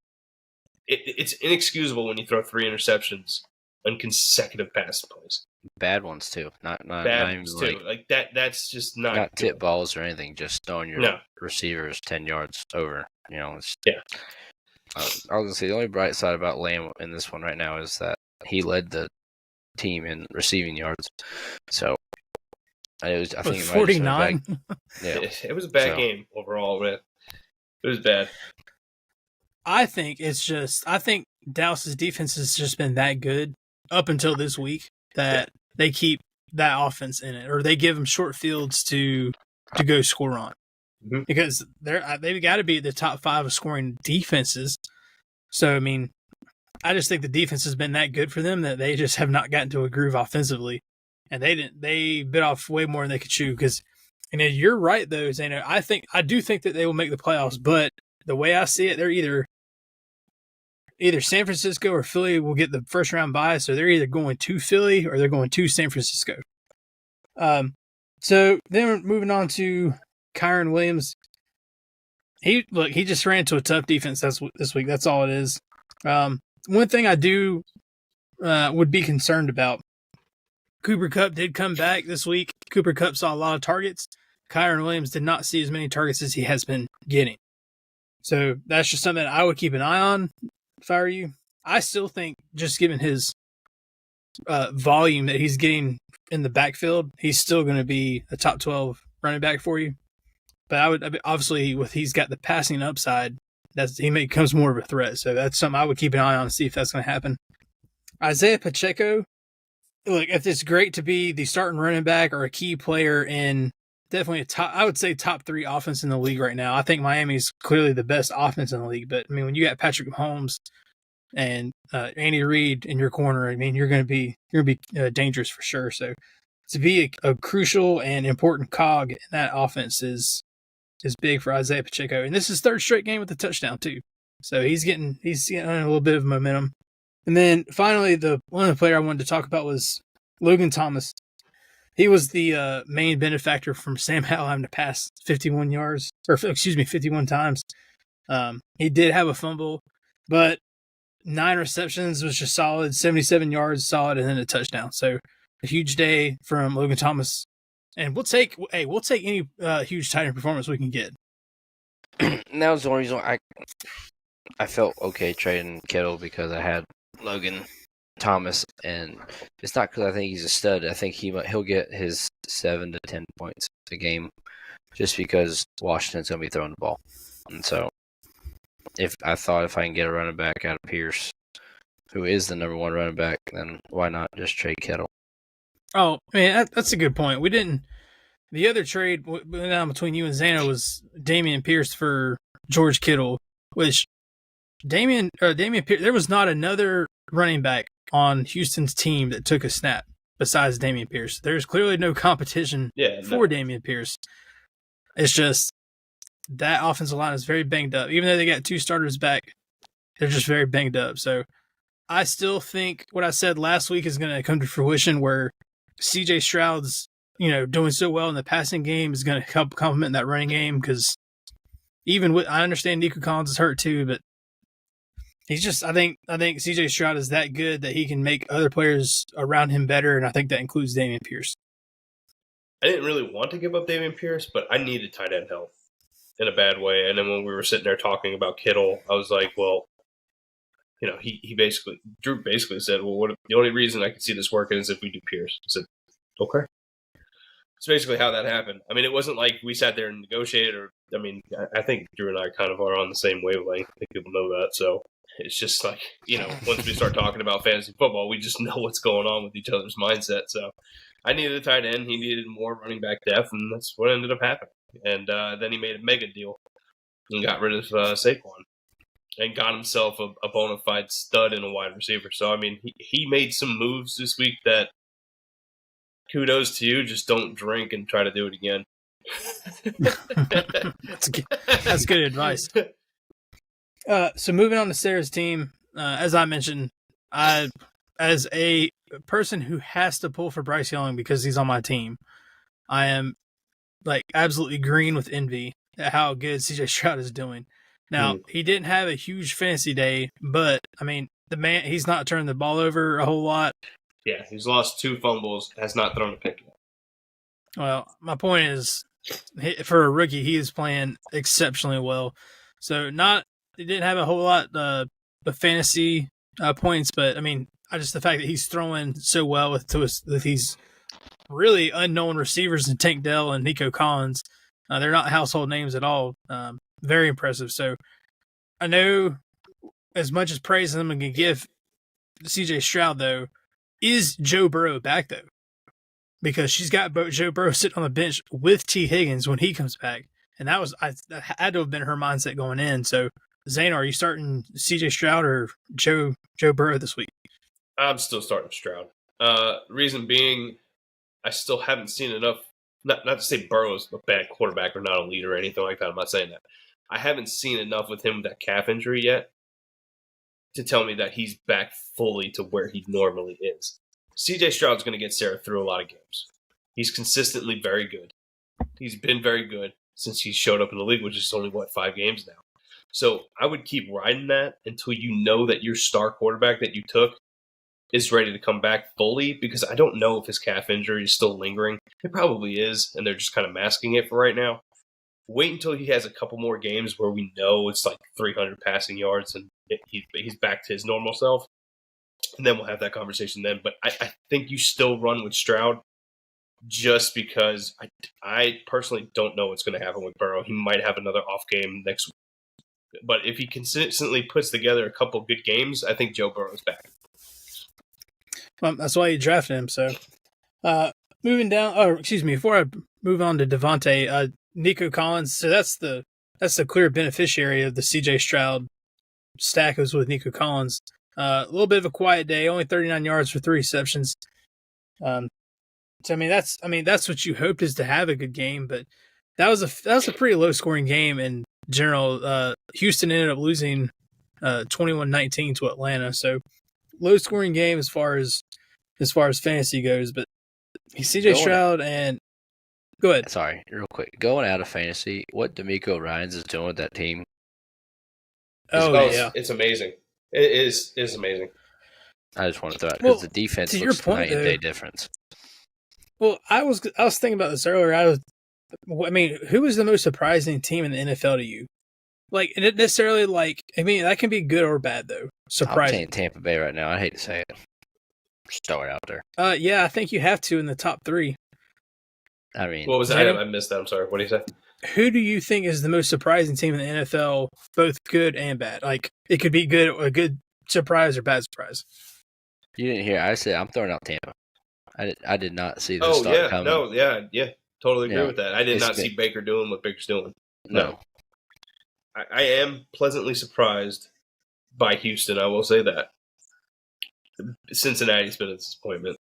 it's inexcusable when you throw 3 interceptions on consecutive pass plays. Bad ones too. Not Bad even ones too. Like that. That's just not tip balls or anything. Just throwing your receivers 10 yards over. It's, yeah. I was gonna say the only bright side about Lamb in this one right now is that he led the team in receiving yards. So I think 49. Yeah, it was a bad game overall. Man. It was bad. I think Dallas's defense has just been that good up until this week that they keep that offense in it, or they give them short fields to go score on, because they've got to be the top 5 of scoring defenses. So I mean, I just think the defense has been that good for them that they just have not gotten to a groove offensively, and they bit off way more than they could chew. Because, you're right though, Zano. I do think that they will make the playoffs, but the way I see it, they're either San Francisco or Philly will get the first round bye, so they're either going to Philly or they're going to San Francisco. So then we're moving on to Kyron Williams. He just ran into a tough defense this week. That's all it is. One thing I do would be concerned about, Cooper Kupp did come back this week. Cooper Kupp saw a lot of targets. Kyron Williams did not see as many targets as he has been getting. So that's just something that I would keep an eye on if I were you. I still think, just given his volume that he's getting in the backfield, he's still going to be a top 12 running back for you. But obviously, he's got the passing upside, he becomes more of a threat. So that's something I would keep an eye on to see if that's going to happen. Isaiah Pacheco, look, if it's great to be the starting running back or a key player in definitely I would say top 3 offense in the league right now. I think Miami's clearly the best offense in the league. But when you got Patrick Mahomes and Andy Reid in your corner, you're going to be dangerous for sure. So to be a crucial and important cog in that offense is big for Isaiah Pacheco. And this is 3rd straight game with a touchdown too. So he's getting a little bit of momentum. And then finally, one of the player I wanted to talk about was Logan Thomas. He was the main benefactor from Sam Howell having to pass 51 times. He did have a fumble, but 9 receptions was just solid, 77 yards solid, and then a touchdown. So a huge day from Logan Thomas And we'll take any huge tight end performance we can get. And that was the only reason I felt okay trading Kittle, because I had Logan Thomas, and it's not because I think he's a stud. I think he'll get his 7 to 10 points a game, just because Washington's going to be throwing the ball. And so, if I can get a running back out of Pierce, who is the number one running back, then why not just trade Kittle? Oh, man, that's a good point. We didn't. The other trade between you and Zano was Damian Pierce for George Kittle, which Damian Pierce, there was not another running back on Houston's team that took a snap besides Damian Pierce. There's clearly no competition for Damian Pierce. It's just that offensive line is very banged up. Even though they got 2 starters back, they're just very banged up. So I still think what I said last week is going to come to fruition, where CJ Stroud's doing so well in the passing game is going to help complement that running game, because I understand Nico Collins is hurt too, but he's just I think CJ Stroud is that good that he can make other players around him better, and I think that includes Damian Pierce. I didn't really want to give up Damian Pierce, but I needed tight end help in a bad way. And then when we were sitting there talking about Kittle, I was like, well, Drew basically said, well, the only reason I can see this working is if we do Pierce. I said, okay. It's basically how that happened. I mean, it wasn't like we sat there and negotiated. I think Drew and I kind of are on the same wavelength. I think people know that. So it's just like, once we start talking about fantasy football, we just know what's going on with each other's mindset. So I needed a tight end. He needed more running back depth, and that's what ended up happening. And then he made a mega deal and got rid of Saquon and got himself a bona fide stud in a wide receiver. So, I mean, he made some moves this week that, kudos to you. Just don't drink and try to do it again. That's good advice. So moving on to Sarah's team, as I mentioned, as a person who has to pull for Bryce Young because he's on my team, I am absolutely green with envy at how good CJ Stroud is doing. Now, he didn't have a huge fantasy day, but I mean, the man, he's not turning the ball over a whole lot. Yeah, he's lost 2 fumbles, has not thrown a pick yet. Well, my point is, for a rookie, he is playing exceptionally well. So he didn't have a whole lot of fantasy points, but I mean, the fact that he's throwing so well with these really unknown receivers in Tank Dell and Nico Collins, they're not household names at all. Very impressive. So I know, as much as praise I'm going to give CJ Stroud, though, is Joe Burrow back, though? Because she's got Joe Burrow sitting on the bench with T. Higgins when he comes back. And that had to have been her mindset going in. So, Zane, are you starting CJ Stroud or Joe Burrow this week? I'm still starting Stroud. Reason being, I still haven't seen enough. Not to say Burrow's a bad quarterback or not a leader or anything like that. I'm not saying that. I haven't seen enough with him with that calf injury yet to tell me that he's back fully to where he normally is. CJ Stroud's going to get Sarah through a lot of games. He's consistently very good. He's been very good since he showed up in the league, which is only, 5 games now. So I would keep riding that until you know that your star quarterback that you took is ready to come back fully, because I don't know if his calf injury is still lingering. It probably is, and they're just kind of masking it for right now. Wait until he has a couple more games where we know it's like 300 passing yards and he's back to his normal self. And then we'll have that conversation then. But I think you still run with Stroud just because I personally don't know what's going to happen with Burrow. He might have another off game next week. But if he consistently puts together a couple good games, I think Joe Burrow's back. Well, that's why you drafted him. So moving down, before I move on to Devontae, Nico Collins. So that's the clear beneficiary of the CJ Stroud stack was with Nico Collins. A little bit of a quiet day, only 39 yards for 3 receptions. So that's what you hoped, is to have a good game, but that was a pretty low scoring game in general. Houston ended up losing 21-19 to Atlanta. So low scoring game as far as fantasy goes, but CJ Stroud and go ahead. Sorry, real quick. Going out of fantasy, what D'Amico Ryans is doing with that team. It's amazing. It is amazing. I just want to throw it because the defense looks night and day difference. Well, I was thinking about this earlier. I mean, who was the most surprising team in the NFL to you? Like, and it necessarily like, I mean, that can be good or bad though. I'm Surprising. saying Tampa Bay right now. I hate to say it. Just throw it out there. Yeah, I think you have to in the top 3. I mean, What was that? Jalen? I missed that. I'm sorry. What do you say? Who do you think is the most surprising team in the NFL, both good and bad? Like, it could be a good surprise or bad surprise. you didn't hear. I said I'm throwing out Tampa. I did not see this start coming. No, yeah, totally agree Yeah, with that. I did it's not see Baker doing what Baker's doing. No. I am pleasantly surprised by Houston. I will say that Cincinnati's been a disappointment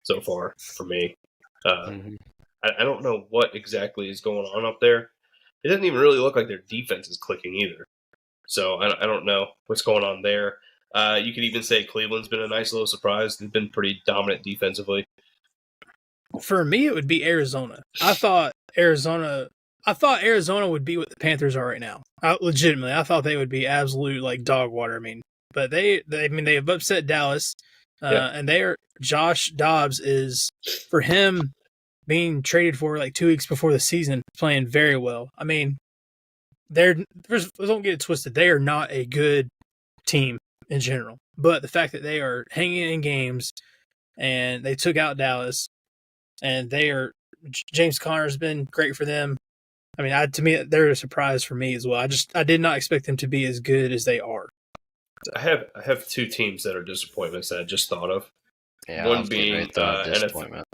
so far for me. Mhm. I don't know what exactly is going on up there. It doesn't even really look like their defense is clicking either. So I don't know what's going on there. You could even say Cleveland's been a nice little surprise. They've been pretty dominant defensively. For me, it would be Arizona. I thought Arizona would be what the Panthers are right now. Legitimately, I thought they would be absolute like dog water. I mean, but they have upset Dallas, and Josh Dobbs is, for him being traded for like 2 weeks before the season, playing very well. I mean, don't get it twisted. They are not a good team in general, but the fact that they are hanging in games and they took out Dallas, and James Conner's been great for them. I mean, to me, they're a surprise for me as well. I did not expect them to be as good as they are. I have 2 teams that are disappointments that I just thought of. Yeah, One being disappointment.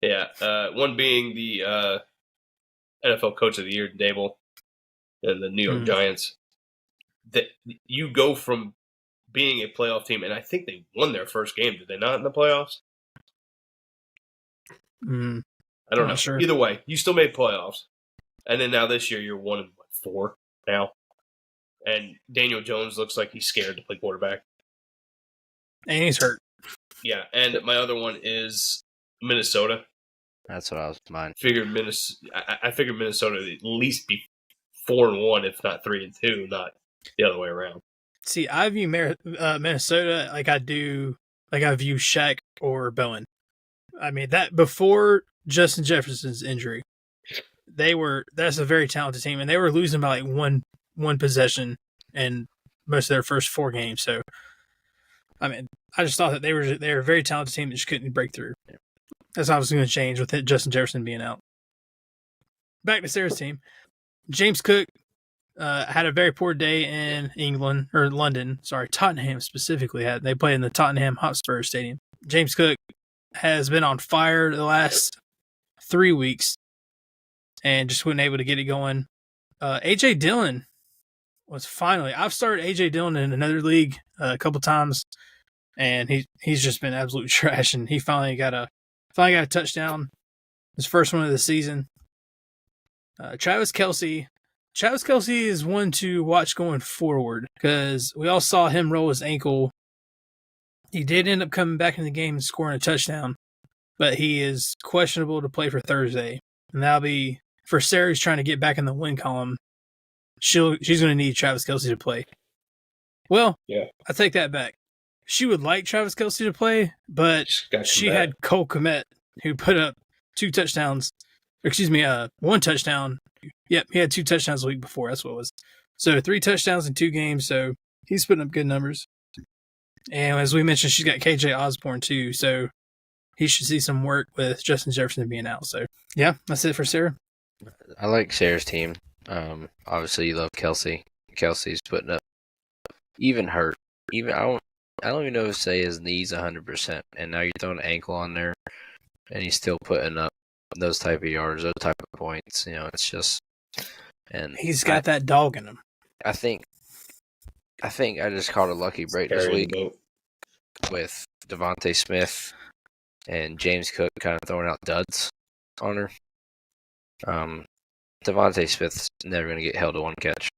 One being the NFL Coach of the Year, Dable, and the New York Giants. That you go from being a playoff team, and I think they won their first game. Did they not in the playoffs? I don't know. Sure. Either way, you still made playoffs, and then now this year you're 1-4 now, and Daniel Jones looks like he's scared to play quarterback, and he's hurt. Yeah, and my other one is Minnesota. That's what I was mine. I figured Minnesota would at least be 4-1, if not 3-2, not the other way around. See, I view Minnesota like I view Shaq or Bowen. I mean, that before Justin Jefferson's injury, that's a very talented team, and they were losing by like one possession in most of their first 4 games. So, I mean, I just thought that they were a very talented team that just couldn't break through. That's how I was going to change with Justin Jefferson being out. Back to Sarah's team. James Cook had a very poor day in England, or London. Sorry, Tottenham specifically. They played in the Tottenham Hotspur Stadium. James Cook has been on fire the last 3 weeks and just wasn't able to get it going. A.J. Dillon was finally... I've started A.J. Dillon in another league a couple times, and he's just been absolute trash, and he finally got a touchdown, his first one of the season. Travis Kelce is one to watch going forward because we all saw him roll his ankle. He did end up coming back in the game and scoring a touchdown, but he is questionable to play for Thursday. And that'll be for Sarah's trying to get back in the win column. She's going to need Travis Kelce to play. Well, yeah, I take that back. She would like Travis Kelce to play, but she had Cole Kmet, who put up 2 touchdowns. One touchdown. Yep, he had 2 touchdowns the week before. That's what it was. So 3 touchdowns in 2 games. So he's putting up good numbers. And as we mentioned, she's got KJ Osborne too. So he should see some work with Justin Jefferson being out. So yeah, that's it for Sarah. I like Sarah's team. Obviously you love Kelce. Kelce's putting up, even hurt. I don't even know if say his knees 100%. And now you're throwing an ankle on there, and he's still putting up those type of yards, those type of points. You know, it's just, and he's got that dog in him. I think I just caught a lucky break this week with Devontae Smith and James Cook kind of throwing out duds on her. Devontae Smith's never going to get held to 1 catch.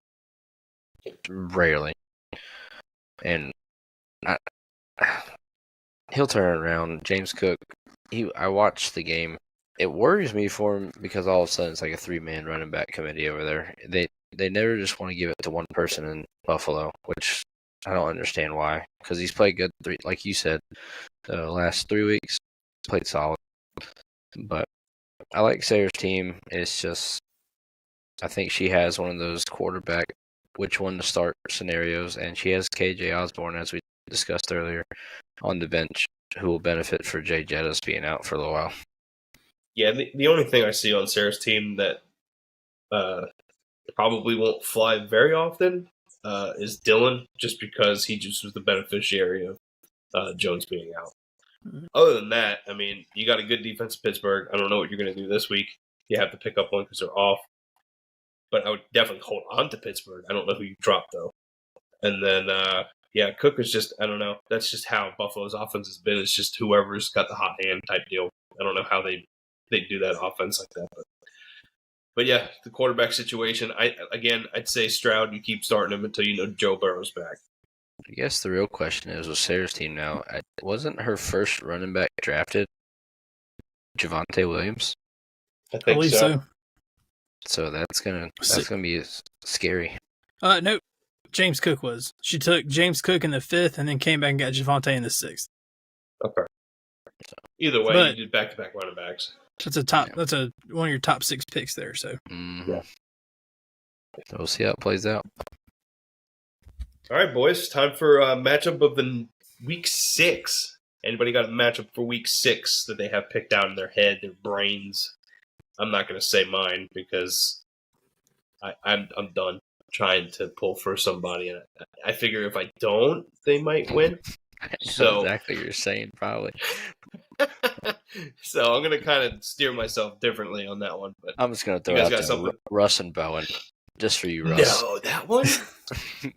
Rarely. And he'll turn around. James Cook, I watched the game. It worries me for him because all of a sudden it's like a 3-man running back committee over there. They never just want to give it to one person in Buffalo, which I don't understand why. Because he's played good, like you said, the last 3 weeks, played solid. But I like Sarah's team. It's just, I think she has one of those quarterback, which one to start scenarios, and she has KJ Osborne, as we discussed earlier, on the bench, who will benefit for Jay Jettis being out for a little while. Yeah, the only thing I see on Sarah's team that probably won't fly very often is Dylan, just because he just was the beneficiary of Jones being out. Other than that, I mean, you got a good defense in Pittsburgh. I don't know what you're going to do this week. You have to pick up one because they're off. But I would definitely hold on to Pittsburgh. I don't know who you drop, though. And then, Cook is just, I don't know. That's just how Buffalo's offense has been. It's just whoever's got the hot hand type deal. I don't know how they do that offense like that. But yeah, the quarterback situation, I'd say Stroud, you keep starting him until you know Joe Burrow's back. I guess the real question is, with Sarah's team now, wasn't her first running back drafted Javonte Williams? I think believe so. So that's gonna be scary. Nope. James Cook was. She took James Cook in the 5th and then came back and got Javonte in the 6th. Okay. Either way, you did back-to-back running backs. That's a top. Yeah. That's one of your top 6 picks there. So yeah, so we'll see how it plays out. All right, boys. Time for a matchup of the week 6. Anybody got a matchup for week 6 that they have picked out in their head, their brains? I'm not going to say mine because I'm done trying to pull for somebody, and I figure if I don't, they might win. So exactly what you're saying, probably. So I'm going to kind of steer myself differently on that one. But I'm just going to throw out there Russ and Bowen, just for you, Russ. No, that one?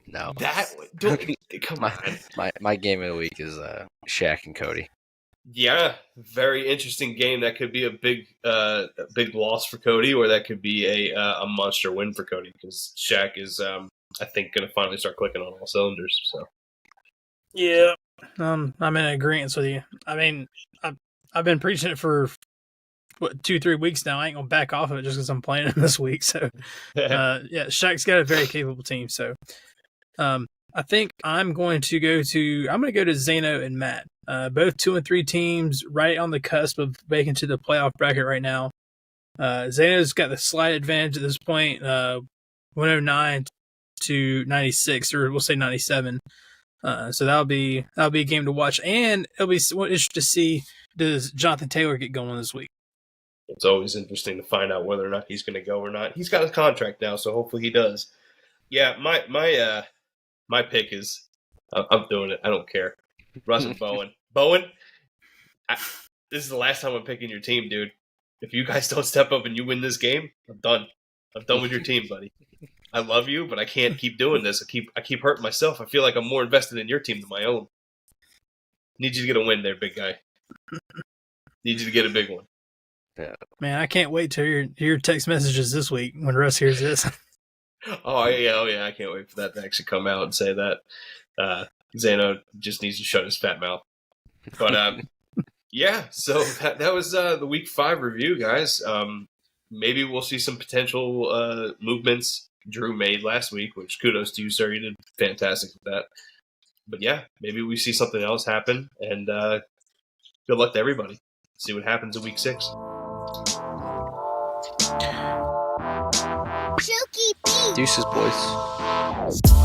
No. That one? Come on. My game of the week is Shaq and Cody. Yeah, very interesting game. That could be a big loss for Cody, or that could be a monster win for Cody, because Shaq is, I think, going to finally start clicking on all cylinders. So, yeah, I'm in agreement with you. I mean, I've been preaching it for 2-3 weeks now. I ain't gonna back off of it just because I'm playing him this week. So, Shaq's got a very capable team. So, I think I'm going to go to Zeno and Matt. Both 2 and 3 teams right on the cusp of making to the playoff bracket right now. Zeno's got the slight advantage at this point, 109 to 96, or we'll say 97. So that'll be a game to watch, and it'll be interesting to see, does Jonathan Taylor get going this week. It's always interesting to find out whether or not he's going to go or not. He's got his contract now, so hopefully he does. Yeah, my pick is, I'm doing it. I don't care. Russ and Bowen. Bowen, this is the last time I'm picking your team, dude. If you guys don't step up and you win this game, I'm done. I'm done with your team, buddy. I love you, but I can't keep doing this. I keep hurting myself. I feel like I'm more invested in your team than my own. Need you to get a win there, big guy. Need you to get a big one. Yeah. Man, I can't wait to hear your text messages this week when Russ hears this. Oh yeah, I can't wait for that to actually come out and say that. Zeno just needs to shut his fat mouth. But yeah, so that was the week 5 review, guys. Maybe we'll see some potential movements Drew made last week, which kudos to you, sir. You did fantastic with that. But yeah, maybe we see something else happen, and good luck to everybody. See what happens in week 6. Deuces, boys.